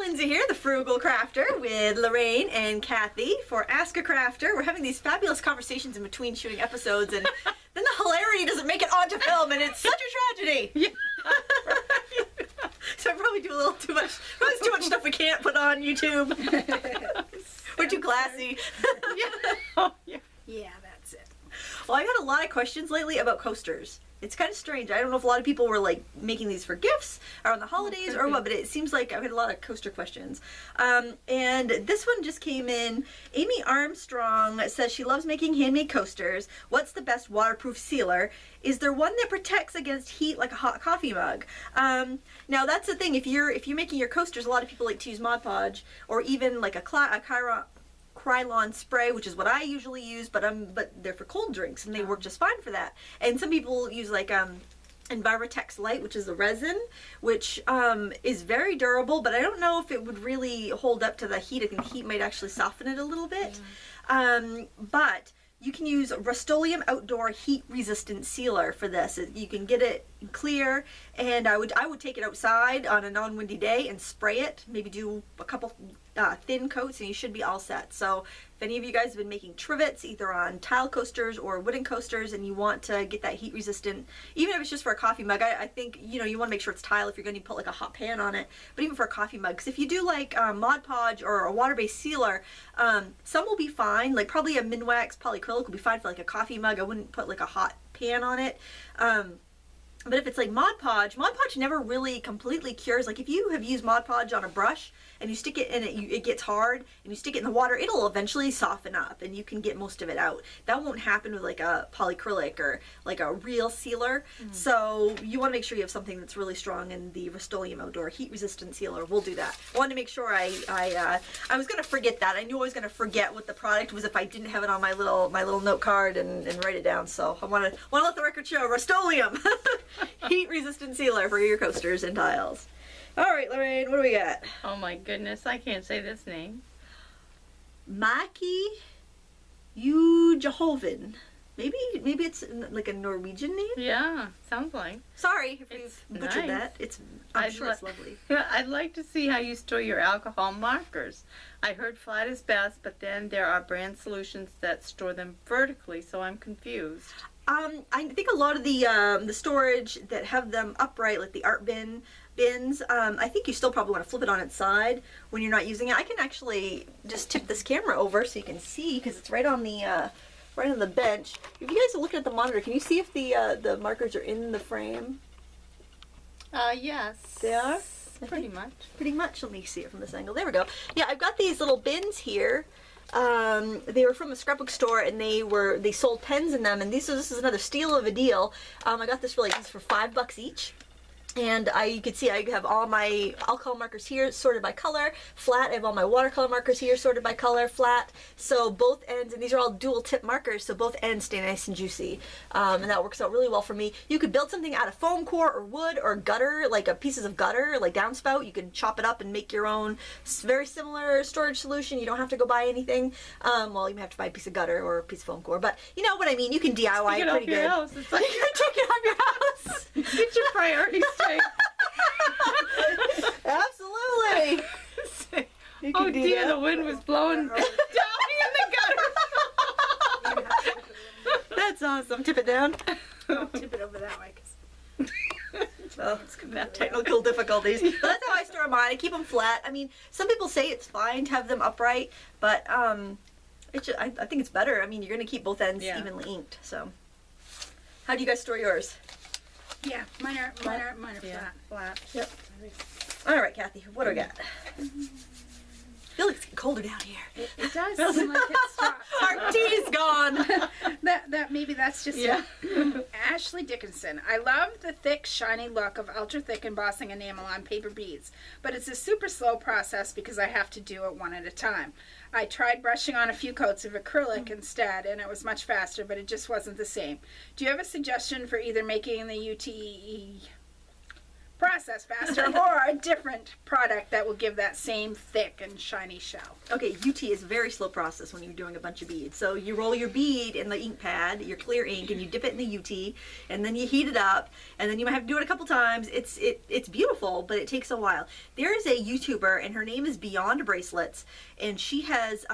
Lindsay here, the Frugal Crafter, with Lorraine and Kathy for Ask a Crafter. We're having these fabulous conversations in between shooting episodes, and then the hilarity doesn't make it onto film, and it's such a tragedy. Yeah. So I probably do a little too much. There's too much stuff we can't put on YouTube. We're too classy. Yeah, that's it. Well, I got a lot of questions lately about coasters. It's kind of strange. I don't know if a lot of people were like making these for gifts or on the holidays or what, but it seems like I've had a lot of coaster questions. And this one just came in. Amy Armstrong says she loves making handmade coasters. What's the best waterproof sealer? Is there one that protects against heat like a hot coffee mug? Now that's the thing. If you're making your coasters, a lot of people like to use Mod Podge or even like a Krylon spray, which is what I usually use, but they're for cold drinks and they work just fine for that. And some people use like Envirotex Light, which is a resin, which is very durable, but I don't know if it would really hold up to the heat. I think the heat might actually soften it a little bit. But you can use Rust-Oleum Outdoor Heat Resistant Sealer for this. You can get it clear, and I would take it outside on a non-windy day and spray it. Maybe do a couple thin coats, and you should be all set. So if any of you guys have been making trivets, either on tile coasters or wooden coasters, and you want to get that heat resistant, even if it's just for a coffee mug, I think you want to make sure it's tile if you're going to put like a hot pan on it. But even for a coffee mug, because if you do like Mod Podge or a water-based sealer, some will be fine. Like probably a Minwax polyacrylic will be fine for like a coffee mug. I wouldn't put like a hot pan on it. But if it's like Mod Podge never really completely cures. Like if you have used Mod Podge on a brush and you stick it in it gets hard, and you stick it in the water, it'll eventually soften up and you can get most of it out. That won't happen with like a polyacrylic or like a real sealer. So you want to make sure you have something that's really strong, and the Rust-Oleum Outdoor Heat Resistant Sealer will do that. I wanted to make sure I was going to forget that. I knew I was going to forget what the product was if I didn't have it on my little note card and write it down. So I want to let the record show Rust-Oleum Heat Resistant Sealer for your coasters and tiles. All right, Lorraine, what do we got? Oh my goodness, I can't say this name. Maki Ujehoven. Maybe it's like a Norwegian name? Yeah, sounds like. Sorry if we've butchered that. I'm sure it's lovely. I'd like to see how you store your alcohol markers. I heard flat is best, but then there are brand solutions that store them vertically, so I'm confused. I think a lot of the storage that have them upright, like the art bins, I think you still probably want to flip it on its side when you're not using it. I can actually just tip this camera over so you can see, because it's right on the bench. If you guys are looking at the monitor, can you see if the markers are in the frame? Yes. They are? Pretty much. Pretty much. Let me see it from this angle. There we go. Yeah, I've got these little bins here. They were from a scrapbook store, and they sold pens in them, and this is another steal of a deal. I got this for $5 each. And you can see I have all my alcohol markers here sorted by color, flat. I have all my watercolor markers here sorted by color, flat. So both ends, and these are all dual tip markers, so both ends stay nice and juicy. And that works out really well for me. You could build something out of foam core or wood or gutter, like pieces of gutter, like downspout. You can chop it up and make your own very similar storage solution. You don't have to go buy anything. Well, you may have to buy a piece of gutter or a piece of foam core, but you know what I mean. You can DIY it pretty good. House. It's like you can take it off your house. Get your priorities straight. Absolutely. Oh dear, the wind was blowing down in the gutter. That's awesome. Tip it down. Tip it over that way. Well, it's gonna have technical difficulties. But that's how I store mine. I keep them flat. I mean, some people say it's fine to have them upright, but I think it's better. I mean, you're gonna keep both ends evenly inked. So, how do you guys store yours? Yeah, mine are flat. Yep. All right, Kathy, what do we got? I feel like it's getting colder down here. It does seem like it's strong. Our tea's gone. Maybe that's just Ashley Dickinson. I love the thick, shiny look of ultra-thick embossing enamel on paper beads, but it's a super slow process because I have to do it one at a time. I tried brushing on a few coats of acrylic instead, and it was much faster, but it just wasn't the same. Do you have a suggestion for either making the process faster, or a different product that will give that same thick and shiny shell. Okay, UT is a very slow process when you're doing a bunch of beads. So you roll your bead in the ink pad, your clear ink, and you dip it in the UT, and then you heat it up, and then you might have to do it a couple times. It's beautiful, but it takes a while. There is a YouTuber, and her name is Beyond Bracelets, and she has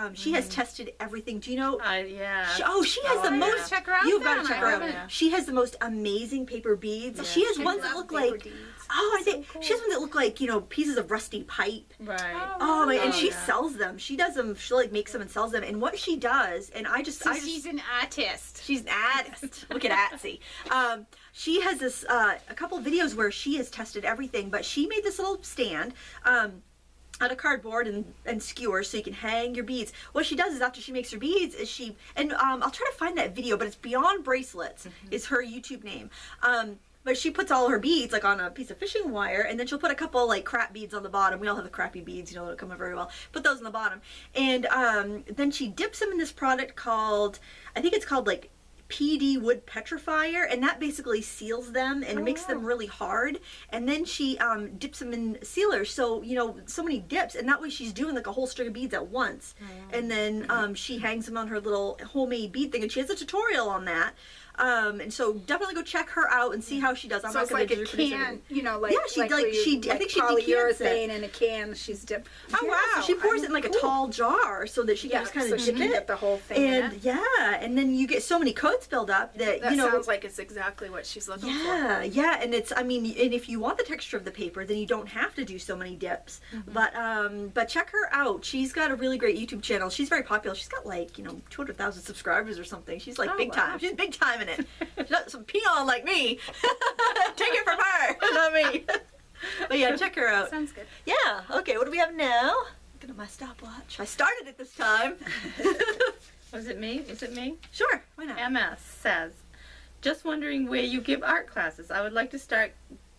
tested everything. Do you know? Yeah. She has the most. Check her out. You've got to then. check her I out. haven't. She has the most amazing paper beads. Yeah. She has I ones that love look paper like. beads. Oh, I So think cool. she has ones that look like pieces of rusty pipe. Right. Oh my! And she yeah. sells them. She does them. She like makes them and sells them. And what she does, and I just She's an artist. she's an artist. Look at Atsy. She has this a couple of videos where she has tested everything, but she made this little stand. Out of cardboard and skewers so you can hang your beads. What she does is after she makes her beads is I'll try to find that video, but it's Beyond Bracelets is her YouTube name. But she puts all her beads like on a piece of fishing wire, and then she'll put a couple like crap beads on the bottom. We all have the crappy beads, they don't come out very well. Put those on the bottom. And then she dips them in this product called, I think it's called like PD wood petrifier, and that basically seals them and makes them really hard. And then she dips them in sealers, so so many dips, and that way she's doing like a whole string of beads at once. And then she hangs them on her little homemade bead thing, and she has a tutorial on that. And so definitely go check her out and see how she does. I'm So not it's going like to a introduce her. can, like I think she decants it. polyurethane in a can. She's dipped. Oh Yeah, wow! so she pours it in like a tall jar so that she can just kind of so she dip can it. get the whole thing in And it. yeah, and then you get so many coats build up that That sounds like it's exactly what she's looking for. yeah, and and if you want the texture of the paper, then you don't have to do so many dips. But check her out. She's got a really great YouTube channel. She's very popular. She's got like 200,000 subscribers or something. She's like big time. She's big time in it. She's not some peon like me. Take it from her, not me. But yeah, check her out. Sounds good. Yeah. Okay. What do we have now? Looking at my stopwatch. I started it this time. Was it me? Is it me? Sure. Why not? MS says, just wondering where you give art classes. I would like to start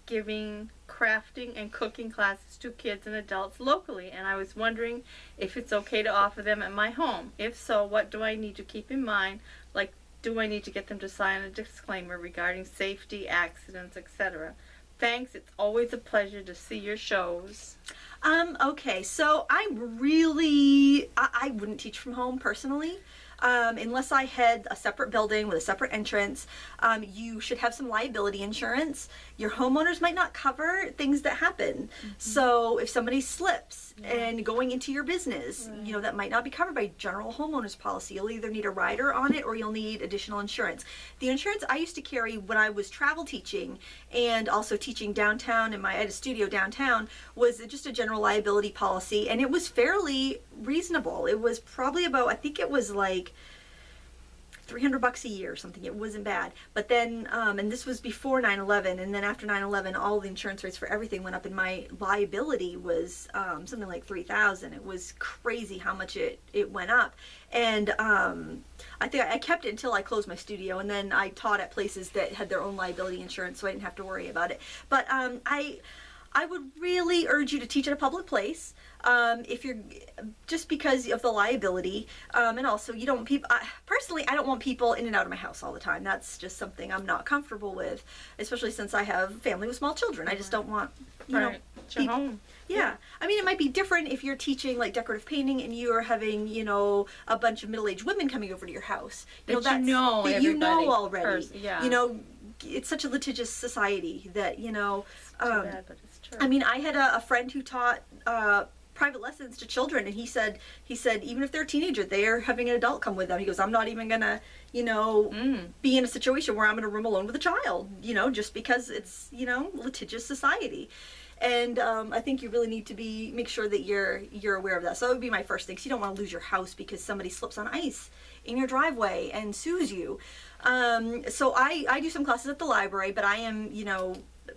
giving crafting and cooking classes to kids and adults locally, and I was wondering if it's okay to offer them at my home. If so, what do I need to keep in mind? Like, do I need to get them to sign a disclaimer regarding safety, accidents, etc.? Thanks. It's always a pleasure to see your shows. Okay, so I wouldn't teach from home personally. Unless I had a separate building with a separate entrance. You should have some liability insurance. Your homeowners might not cover things that happen. So if somebody slips and going into your business, that might not be covered by general homeowners policy. You'll either need a rider on it or you'll need additional insurance. The insurance I used to carry when I was travel teaching and also teaching downtown, I had a studio downtown, was just a general liability policy, and it was fairly reasonable. It was probably about, I think it was like $300 a year or something. It wasn't bad. But then, and this was before 9/11, and then after 9/11, all the insurance rates for everything went up, and my liability was something like $3,000. It was crazy how much it went up. And I think I kept it until I closed my studio, and then I taught at places that had their own liability insurance, so I didn't have to worry about it. But I would really urge you to teach at a public place. If you're just because of the liability, and also you don't want people. Personally, I don't want people in and out of my house all the time. That's just something I'm not comfortable with, especially since I have a family with small children. I just don't want It's your home. Yeah. I mean, it might be different if you're teaching like decorative painting and you are having, a bunch of middle-aged women coming over to your house. That you already. Yeah. It's such a litigious society that, Too bad, but it's true. I mean, I had a friend who taught private lessons to children, and he said even if they're a teenager, they are having an adult come with them. He goes, I'm not even gonna, be in a situation where I'm gonna room alone with a child, just because it's, litigious society. And I think you really need to make sure that you're aware of that. So that would be my first thing, because you don't want to lose your house because somebody slips on ice in your driveway and sues you. So I do some classes at the library, but I am,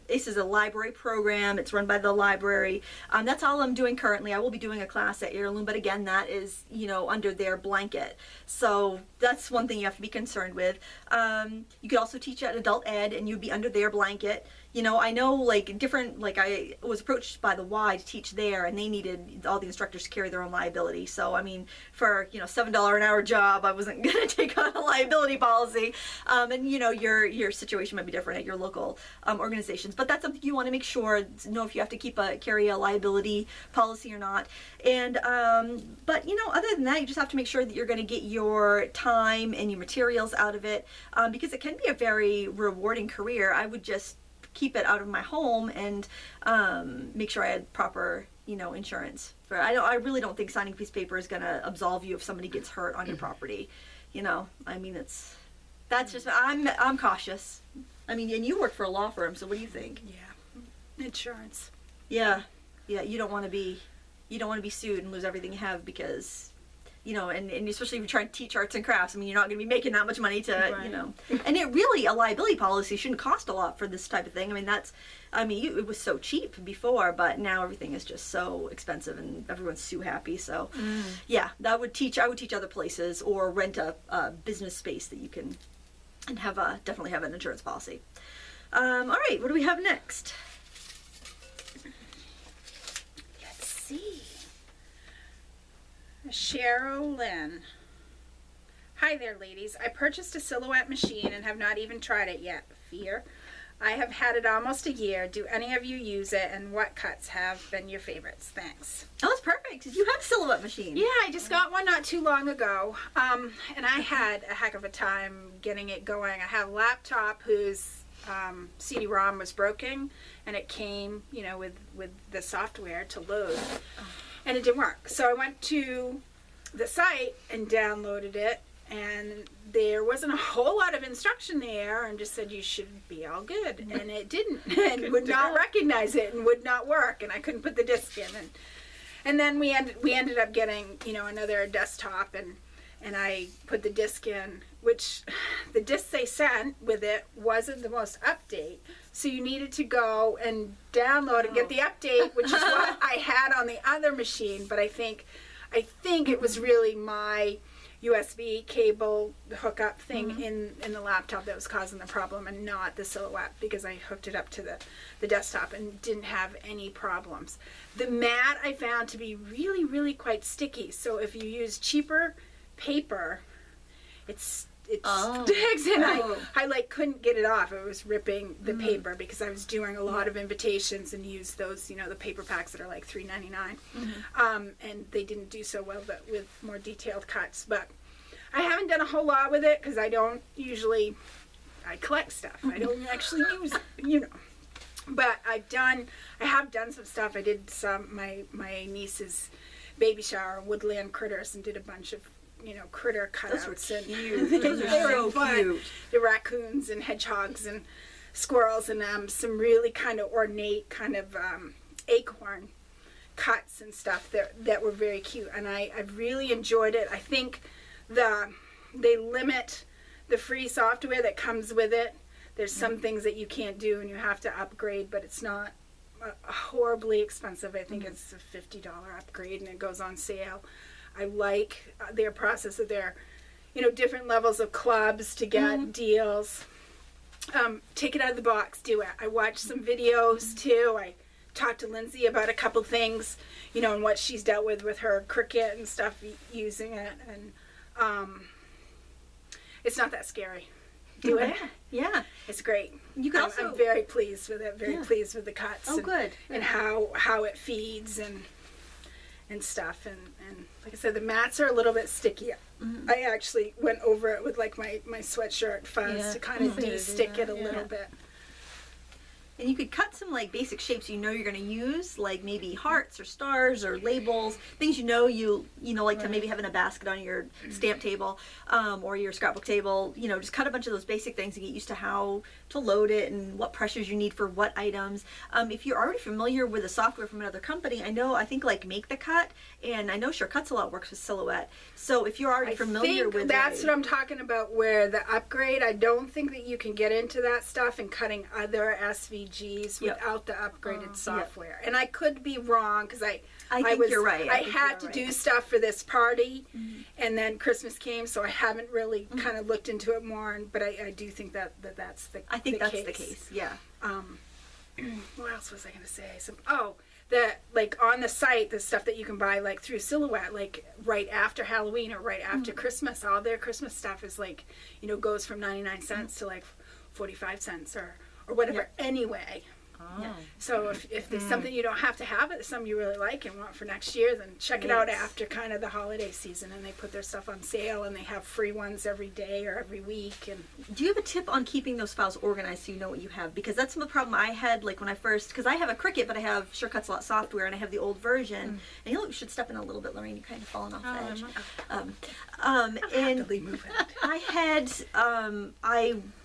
this is a library program. It's run by the library. That's all I'm doing currently. I will be doing a class at Heirloom, but again, that is, under their blanket. So that's one thing you have to be concerned with. You could also teach at adult ed, and you'd be under their blanket. You know, I know like different, like I was approached by the Y to teach there, and they needed all the instructors to carry their own liability. So, I mean, for, you know, $7 an hour job, I wasn't going to take on a liability policy. And, you know, your situation might be different at your local organizations, but that's something you want to make sure, know if you have to carry a liability policy or not. And, but, you know, other than that, you just have to make sure that you're going to get your time and your materials out of it, because it can be a very rewarding career. I would just keep it out of my home and make sure I had proper, you know, insurance. I really don't think signing a piece of paper is going to absolve you if somebody gets hurt on your property. You know, I mean, that's just, I'm cautious. I mean, and you work for a law firm, so what do you think? Yeah, insurance. Yeah, you don't want to be sued and lose everything you have because, you know, and especially if you're trying to teach arts and crafts, I mean, you're not going to be making that much money to, Right. you know. And a liability policy shouldn't cost a lot for this type of thing. I mean, it was so cheap before, but now everything is just so expensive and everyone's so happy. So, yeah, I would teach other places or rent a business space that you can, and definitely have an insurance policy. All right, what do we have next? Let's see. Cheryl Lynn. Hi there, ladies. I purchased a silhouette machine and have not even tried it yet. Fear. I have had it almost a year. Do any of you use it, and what cuts have been your favorites? Thanks. Oh, that's perfect. You have a silhouette machine. Yeah, I just got one not too long ago, and I had a heck of a time getting it going. I have a laptop whose CD-ROM was broken, and it came, you know, with the software to load, and it didn't work. So I went to the site and downloaded it, and there wasn't a whole lot of instruction there, and just said you should be all good, and it didn't, and would not recognize it, and would not work, and I couldn't put the disc in, and then we ended up getting, you know, another desktop, and I put the disc in, which the disc they sent with it wasn't the most update, so you needed to go and download and get the update, which is what I had on the other machine, but I think it was really my USB cable hookup thing in the laptop that was causing the problem, and not the silhouette, because I hooked it up to the desktop and didn't have any problems. The mat I found to be really, really quite sticky, so if you use cheaper paper, it sticks, and I like couldn't get it off. It was ripping the paper because I was doing a lot of invitations and used those, you know, the paper packs that are like $3.99, and they didn't do so well, but with more detailed cuts. But I haven't done a whole lot with it because I collect stuff. I don't actually use it, you know. But I have done some stuff. I did my niece's baby shower, woodland critters, and did a bunch of, you know, critter cutouts. Those were and cute. Those are so cute. The raccoons and hedgehogs and squirrels, and some really kind of ornate kind of acorn cuts and stuff that were very cute, and I've really enjoyed it. I think they limit the free software that comes with it. There's some things that you can't do and you have to upgrade, but it's not horribly expensive. I think it's a $50 upgrade, and it goes on sale. I like their process of their, you know, different levels of clubs to get deals. Take it out of the box, do it. I watched some videos too. I talked to Lindsay about a couple things, you know, and what she's dealt with her Cricut and stuff using it, and it's not that scary. Do it. Yeah. It's great. You can also, I'm very pleased with it. Very pleased with the cuts. Oh, good. And how it feeds and stuff. And like I said, the mats are a little bit sticky. I actually went over it with like my sweatshirt fuzz to kind of de-stick it a little bit. And you could cut some like basic shapes you know you're going to use, like maybe hearts or stars or labels, things you know like to maybe have in a basket on your stamp table or your scrapbook table. You know, just cut a bunch of those basic things and get used to how to load it and what pressures you need for what items. If you're already familiar with the software from another company, I think like Make the Cut, and I know Sure Cuts a lot works with Silhouette. So if you're already familiar with that's what I'm talking about, where the upgrade, I don't think that you can get into that stuff and cutting other SVGs without the upgraded software. And I could be wrong, because I think you're right. I had to do stuff for this party, and then Christmas came, so I haven't really kind of looked into it more. But I do think that's the the case. Yeah. what else was I going to say? Like on the site, the stuff that you can buy like through Silhouette, like right after Halloween or right after Christmas, all their Christmas stuff is like, goes from 99 cents to like 45 cents or whatever anyway. Oh. Yeah. So if there's something you don't have to have it, something you really like and want for next year, then check it out after kind of the holiday season, and they put their stuff on sale, and they have free ones every day or every week. And do you have a tip on keeping those files organized so you know what you have? Because that's the problem I had, like when I first, because I have a Cricut, but I have Sure Cuts a Lot software, and I have the old version. And you should step in a little bit, Lorraine. You're kind of falling off the edge. and I had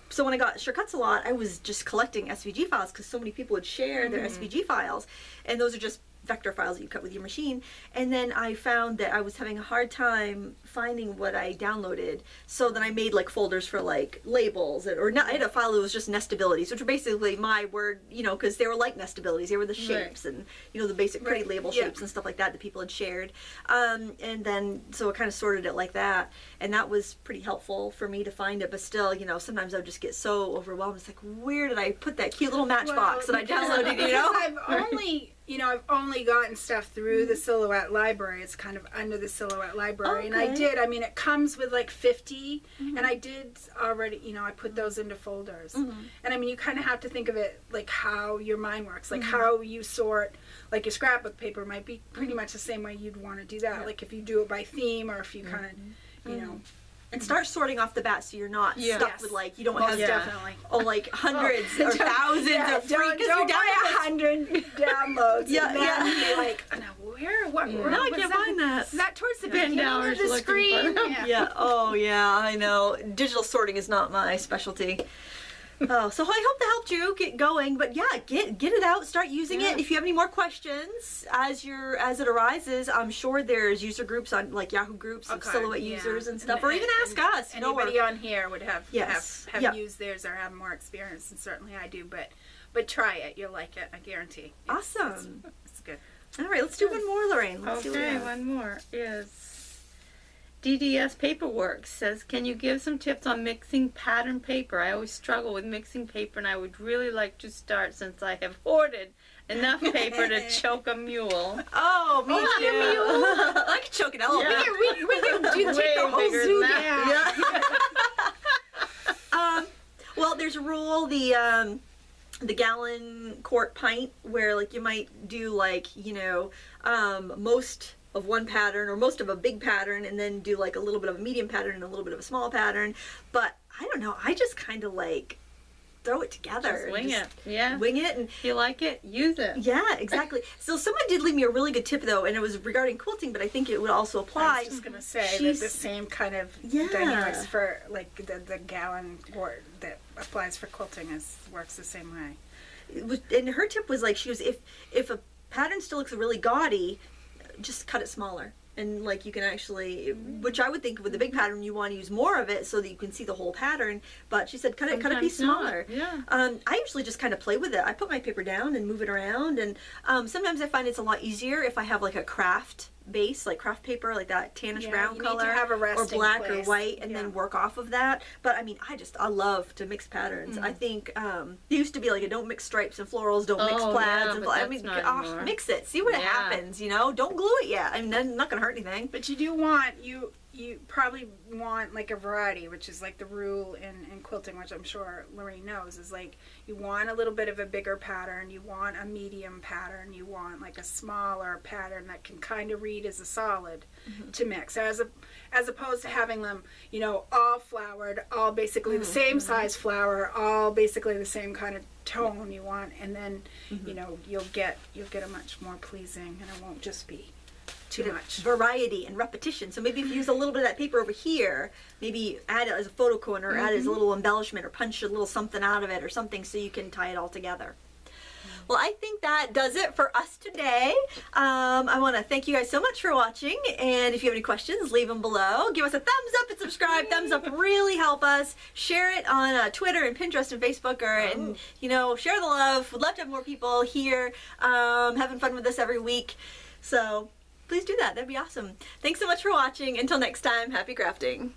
So when I got Sure Cuts a Lot, I was just collecting SVG files because so many people would share their SVG files, and those are just vector files that you cut with your machine. And then I found that I was having a hard time finding what I downloaded, so then I made like folders for like labels, I had a file that was just nestabilities, which were basically my word, because they were like nestabilities, they were the shapes and the basic pretty label shapes and stuff like that people had shared, and then so I kind of sorted it like that, and that was pretty helpful for me to find it. But still, sometimes I would just get so overwhelmed. It's like, where did I put that cute little matchbox that I downloaded? I've only gotten stuff through the Silhouette library. It's kind of under the Silhouette library. And it comes with like 50, and I did already, I put those into folders. And you kind of have to think of it like how your mind works, like how you sort, like your scrapbook paper might be pretty much the same way you'd want to do that. Like if you do it by theme, or if you kind of, and start sorting off the bat so you're not stuck with like, you don't have definitely. Like hundreds or thousands of free, because don't buy 100 downloads. And then be like, oh, now what? No, I can't find that. Is that towards the Spend beginning hours of the screen? Oh yeah, I know. Digital sorting is not my specialty. Oh, so I hope that helped you get going. But yeah, get it out, start using it. If you have any more questions as it arises, I'm sure there's user groups on like Yahoo groups of Silhouette users and stuff, or even ask us. Anybody on here would have used theirs or have more experience, and certainly I do. But try it, you'll like it, I guarantee. Awesome. It's good. All right, let's do one more, Lorraine. Let's see what we have. One more is DDS Paperwork says, can you give some tips on mixing pattern paper? I always struggle with mixing paper, and I would really like to start since I have hoarded enough paper to choke a mule. Oh, me too. I could choke an elephant. Yeah. We can take the whole zoo down. Well, there's a rule, the gallon, quart, pint, where like you might do like, most of one pattern or most of a big pattern, and then do like a little bit of a medium pattern and a little bit of a small pattern. But I don't know, I just kind of like throw it together. Just wing it. Yeah. Wing it. And if you like it, use it. Yeah, exactly. So someone did leave me a really good tip though, and it was regarding quilting, but I think it would also apply. I was just going to say that the same kind of dynamics for like the gallon quart that applies for quilting works the same way. And her tip was like, if a pattern still looks really gaudy, just cut it smaller. And like you can actually, which I would think with the big pattern you want to use more of it so that you can see the whole pattern, but she said cut a piece smaller. Yeah. I usually just kind of play with it. I put my paper down and move it around, and sometimes I find it's a lot easier if I have like a craft base, like craft paper, like that tannish brown color, need to have a resting or black place. or white, and then work off of that. But I love to mix patterns. I think it used to be like, don't mix stripes and florals, don't mix plaids. Mix it, see what happens. Don't glue it yet. Then not gonna hurt anything. But you do want you probably want like a variety, which is like the rule in quilting, which I'm sure Lorraine knows, is like you want a little bit of a bigger pattern, you want a medium pattern, you want like a smaller pattern that can kind of read as a solid to mix, as opposed to having them all flowered, all basically the same size flower, all basically the same kind of tone you want, and then you'll get a much more pleasing, and it won't just be too much variety and repetition. So maybe if you use a little bit of that paper over here, maybe add it as a photo corner, or add it as a little embellishment, or punch a little something out of it or something, so you can tie it all together. Well, I think that does it for us today. I want to thank you guys so much for watching, and if you have any questions, leave them below. Give us a thumbs up and subscribe. Thumbs up really help us. Share it on Twitter and Pinterest and Facebook, and share the love. We'd love to have more people here having fun with us every week. So please do that. That'd be awesome. Thanks so much for watching. Until next time, happy crafting.